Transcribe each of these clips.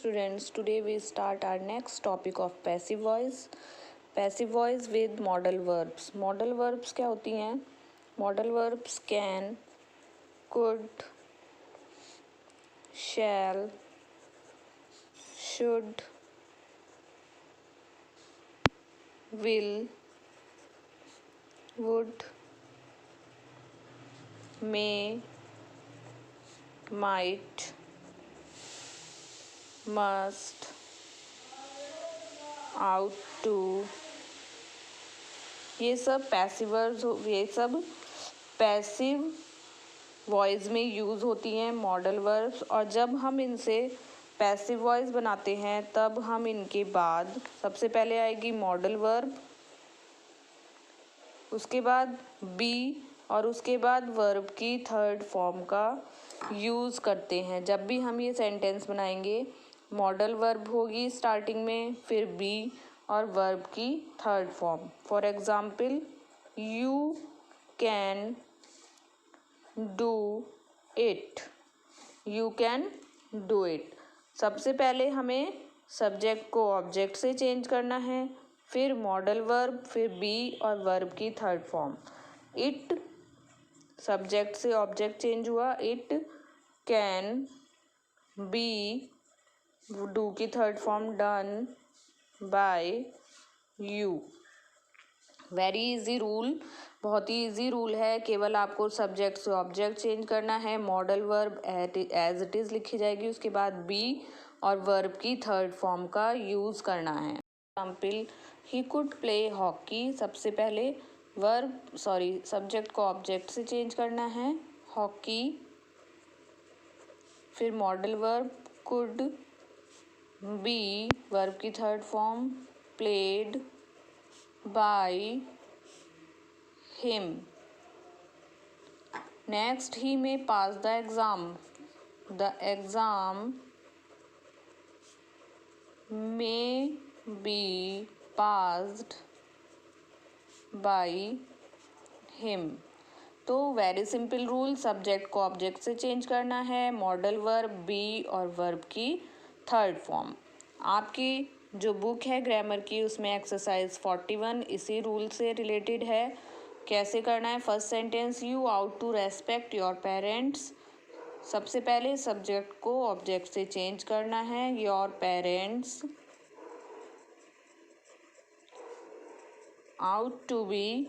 students, today we start our next topic of passive voice. Passive voice with modal verbs. Modal verbs क्या होती हैं? Modal verbs can, could, shall, should, will, would, may, might, must, out to, ये सब passive voice में use होती हैं modal verbs. और जब हम इनसे पैसिव वॉइस बनाते हैं तब हम इनके बाद सबसे पहले आएगी मॉडल वर्ब, उसके बाद बी और उसके बाद वर्ब की थर्ड फॉर्म का यूज़ करते हैं। जब भी हम ये सेंटेंस बनाएंगे मॉडल वर्ब होगी स्टार्टिंग में, फिर बी और वर्ब की third form. For example, you can do it, you can do it. सबसे पहले हमें सब्जेक्ट को ऑब्जेक्ट से चेंज करना है, फिर मॉडल वर्ब, फिर बी और वर्ब की थर्ड फॉर्म। इट सब्जेक्ट से ऑब्जेक्ट चेंज हुआ, इट कैन बी, डू की third form done by you. Very easy rule, बहुत ही इजी रूल है। केवल आपको सब्जेक्ट से ऑब्जेक्ट चेंज करना है, modal verb as it is लिखी जाएगी, उसके बाद बी और वर्ब की थर्ड फॉर्म का यूज़ करना है। Example, he could play hockey. सबसे पहले सब्जेक्ट को ऑब्जेक्ट से चेंज करना है, हॉकी, फिर modal verb could, be verb की third form played by him. Next, he may pass the exam. The exam may be passed by him. तो very simple rule, subject को object से change करना है, modal verb, B और verb की third form. आपकी जो बुक है ग्रामर की उसमें एक्सरसाइज 41 इसी रूल से रिलेटेड है। कैसे करना है? First sentence, you ought to respect your parents. सबसे पहले सब्जेक्ट को ऑब्जेक्ट से चेंज करना है, your parents ought to be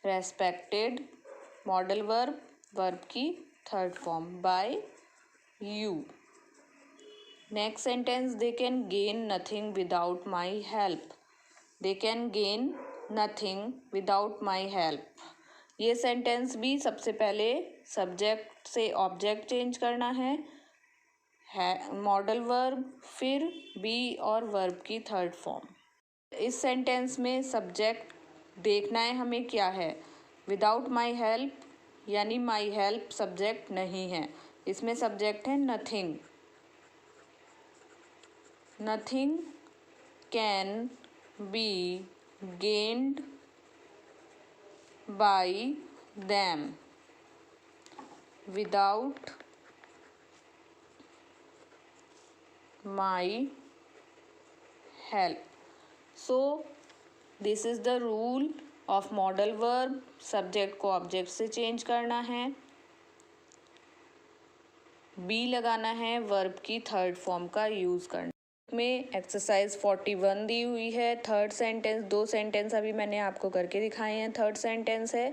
respected, modal verb, verb की third form by you. Next sentence, they can gain nothing without my help. They can gain nothing without my help. ये sentence भी सबसे पहले subject से object change करना है, modal verb, फिर be और वर्ब की थर्ड फॉर्म। इस सेंटेंस में सब्जेक्ट देखना है हमें क्या है, विदाउट माई हेल्प, यानी माई हेल्प सब्जेक्ट नहीं है, इसमें सब्जेक्ट है nothing. Nothing can be gained by them without my help. So this is the rule of modal verb. Subject को ऑब्जेक्ट से चेंज करना है, बी लगाना है, वर्ब की थर्ड फॉर्म का यूज़ करना में एक्सरसाइज 41 दी हुई है। थर्ड सेंटेंस, दो सेंटेंस अभी मैंने आपको करके दिखाए हैं। थर्ड सेंटेंस है,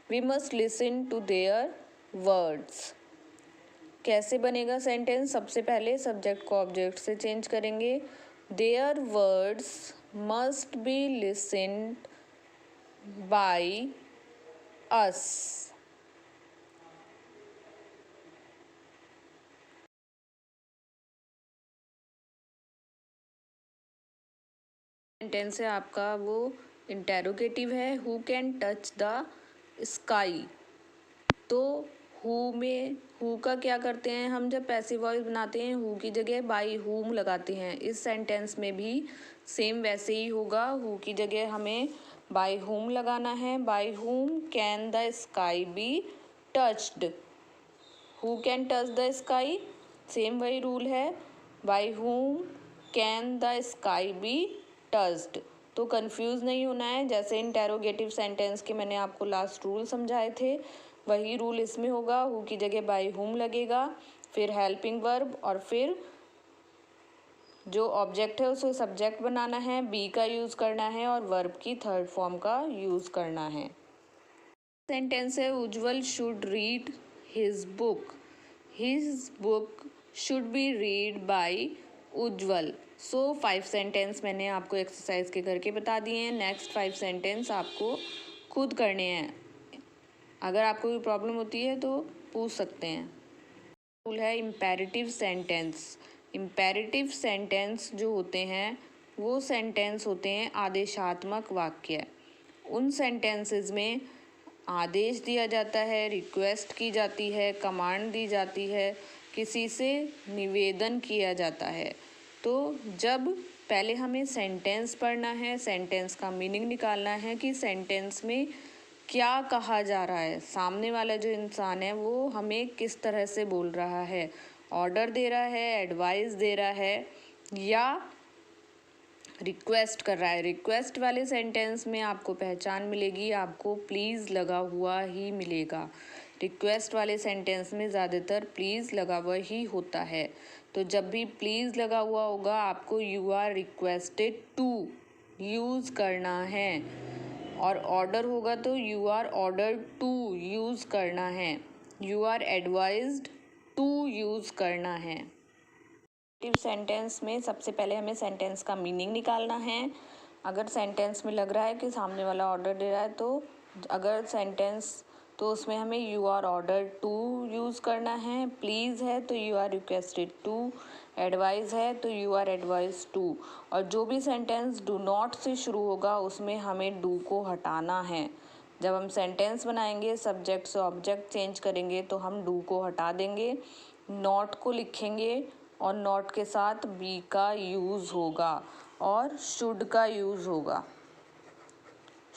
we must listen to their words. कैसे बनेगा सेंटेंस? सबसे पहले सब्जेक्ट को ऑब्जेक्ट से चेंज करेंगे, their words must be listened by us. Sentence है आपका वो इंटेरोगेटिव है, who can touch the sky. तो हु का क्या करते हैं हम? जब पैसिव वॉइस बनाते हैं हु की जगह बाई हुम लगाते हैं। इस सेंटेंस में भी सेम वैसे ही होगा, हु की जगह हमें बाई हुम लगाना है। By whom can the sky be touched, who can touch the sky, same वही रूल है, by whom can the sky be touched. तो कंफ्यूज नहीं होना है, जैसे इंटेरोगेटिव सेंटेंस के मैंने आपको लास्ट रूल समझाए थे वही रूल इसमें होगा। हु की जगह बाय whom लगेगा, फिर हेल्पिंग वर्ब और फिर जो ऑब्जेक्ट है उसे सब्जेक्ट बनाना है, बी का यूज़ करना है और वर्ब की थर्ड फॉर्म का यूज़ करना है। सेंटेंस है Ujjwal should read his book, his book should be read by Ujjwal. So 5 sentence मैंने आपको एक्सरसाइज के करके बता दिए हैं। नेक्स्ट 5 सेंटेंस आपको खुद करने हैं। अगर आपको कोई प्रॉब्लम होती है तो पूछ सकते हैं। रूल है इम्पेरेटिव सेंटेंस। इम्पेरेटिव सेंटेंस जो होते हैं वो सेंटेंस होते हैं आदेशात्मक वाक्य। उन सेंटेंसेस में आदेश दिया जाता है, रिक्वेस्ट की जाती है, कमांड दी जाती है, किसी से निवेदन किया जाता है। तो जब पहले हमें सेंटेंस पढ़ना है, सेंटेंस का मीनिंग निकालना है कि सेंटेंस में क्या कहा जा रहा है, सामने वाला जो इंसान है वो हमें किस तरह से बोल रहा है, ऑर्डर दे रहा है, एडवाइस दे रहा है या रिक्वेस्ट कर रहा है। रिक्वेस्ट वाले सेंटेंस में आपको पहचान मिलेगी, आपको प्लीज़ लगा हुआ ही मिलेगा। रिक्वेस्ट वाले सेंटेंस में ज़्यादातर प्लीज़ लगा हुआ ही होता है। तो जब भी प्लीज़ लगा हुआ होगा आपको you are requested to use करना है, और ऑर्डर होगा तो you are ordered to use करना है, you are advised to use करना है। सेंटेंस में सबसे पहले हमें सेंटेंस का मीनिंग निकालना है। अगर सेंटेंस में लग रहा है कि सामने वाला ऑर्डर दे रहा है तो अगर सेंटेंस तो उसमें हमें you are order to use करना है, प्लीज़ है तो you are requested to, advice है तो यू आर एडवाइस टू। और जो भी सेंटेंस डू नॉट से शुरू होगा उसमें हमें डू को हटाना है। जब हम सेंटेंस बनाएंगे सब्जेक्ट से ऑब्जेक्ट चेंज करेंगे तो हम डू को हटा देंगे, नॉट को लिखेंगे और नॉट के साथ बी का यूज़ होगा और शुड का यूज़ होगा,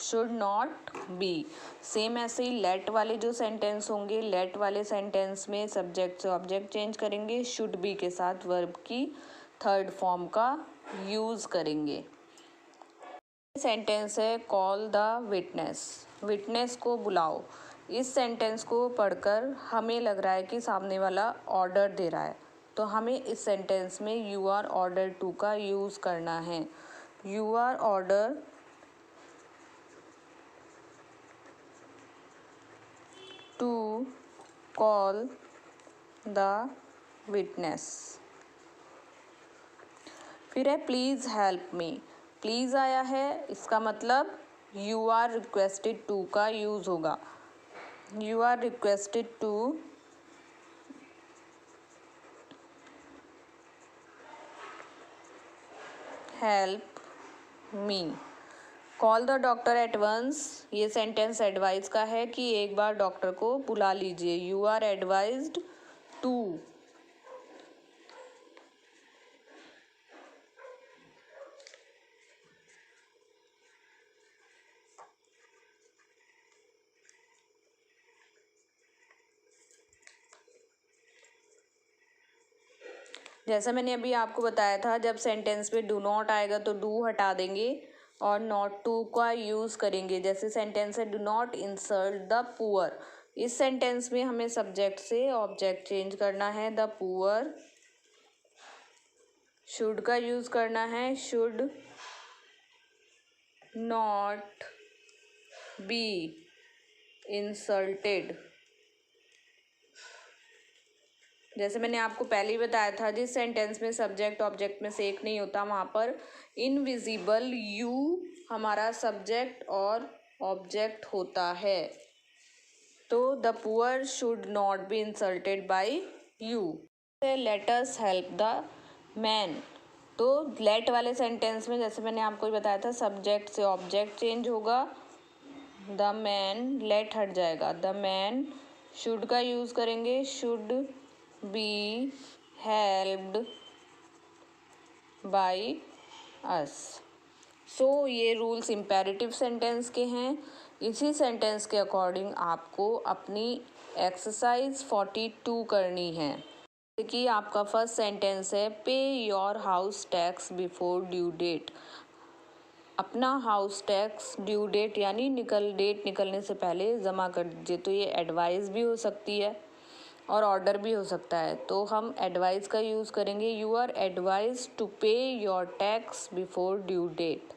शुड नॉट बी। सेम ऐसे ही लेट वाले जो सेंटेंस होंगे, लेट वाले सेंटेंस में सब्जेक्ट से ऑब्जेक्ट चेंज करेंगे, शुड बी के साथ वर्ब की थर्ड फॉर्म का यूज़ करेंगे। सेंटेंस है कॉल द विटनेस, विटनेस को बुलाओ। इस सेंटेंस को पढ़कर हमें लग रहा है कि सामने वाला ऑर्डर दे रहा है, तो हमें इस सेंटेंस में यू आर ऑर्डर टू का यूज़ करना है। You are order to call the witness. फिर है प्लीज़ हेल्प मी। प्लीज़ आया है, इसका मतलब यू आर रिक्वेस्टेड टू का यूज़ होगा। You are requested to help me. Call the doctor at once, ये सेंटेंस एडवाइस का है कि एक बार डॉक्टर को बुला लीजिए। You are advised to. जैसा मैंने अभी आपको बताया था, जब सेंटेंस में डू नॉट आएगा तो डू हटा देंगे और नॉट टू का यूज़ करेंगे। जैसे सेंटेंस है do not insult the poor, इस सेंटेंस में हमें सब्जेक्ट से ऑब्जेक्ट चेंज करना है। द पुअर, शुड का यूज़ करना है, शुड नॉट बी इंसल्टेड। जैसे मैंने आपको पहले ही बताया था, जिस सेंटेंस में सब्जेक्ट ऑब्जेक्ट में से एक नहीं होता वहाँ पर इनविजिबल यू हमारा सब्जेक्ट और ऑब्जेक्ट होता है। तो the poor should not be insulted by you. Let us help the man, तो लेट वाले सेंटेंस में जैसे मैंने आपको बताया था सब्जेक्ट से ऑब्जेक्ट चेंज होगा, द मैन, लेट हट जाएगा, द मैन शुड का यूज़ करेंगे, should be helped by us. So ये रूल्स इम्पेरेटिव सेंटेंस के हैं। इसी सेंटेंस के अकॉर्डिंग आपको अपनी एक्सरसाइज 42 करनी है। कि आपका फर्स्ट सेंटेंस है pay your house tax before due date. अपना हाउस टैक्स ड्यू डेट यानी डेट निकलने से पहले जमा कर दीजिए। तो ये एडवाइस भी हो सकती है और ऑर्डर भी हो सकता है। तो हम एडवाइस का यूज़ करेंगे। You are advised to pay your tax before due date.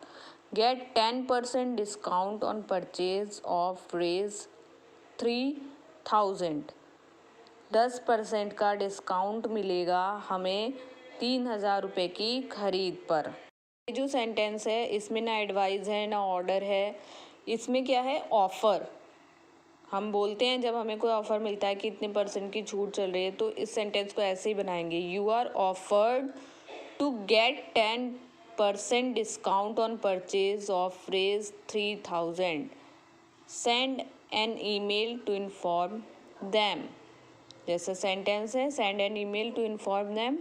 Get 10% discount on purchase of रेज 3000। 10% का डिस्काउंट मिलेगा हमें 3000 रुपये की खरीद पर। ये जो सेंटेंस है इसमें ना एडवाइस है ना ऑर्डर है, इसमें क्या है, ऑफ़र। हम बोलते हैं जब हमें कोई ऑफ़र मिलता है कि इतने % की छूट चल रही है, तो इस सेंटेंस को ऐसे ही बनाएंगे। You are offered to get 10% discount on purchase of रेज 3000। Send an email to inform them. जैसा सेंटेंस है send an email to inform them,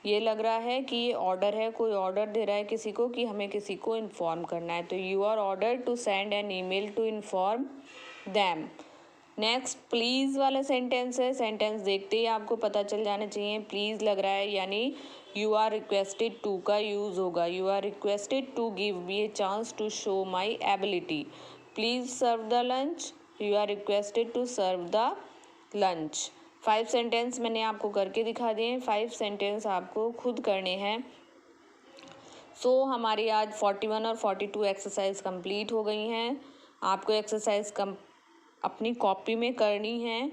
ये लग रहा है कि ये ऑर्डर है, कोई ऑर्डर दे रहा है किसी को कि हमें किसी को इन्फॉर्म करना है। तो you are order to send an email to inform them. Next please वाला सेंटेंस है। सेंटेंस देखते ही आपको पता चल जाना चाहिए प्लीज़ लग रहा है, यानी यू आर रिक्वेस्टेड टू का यूज़ होगा। You are requested to give me a chance to show my ability. Please serve the lunch. You are requested to serve the lunch. 5 sentence मैंने आपको करके दिखा दिए हैं। 5 सेंटेंस आपको खुद करने हैं। हमारी आज 41 और 42 एक्सरसाइज कंप्लीट हो गई हैं। आपको एक्सरसाइज अपनी कॉपी में करनी है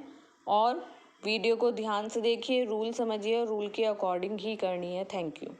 और वीडियो को ध्यान से देखिए, रूल समझिए और रूल के अकॉर्डिंग ही करनी है। Thank you.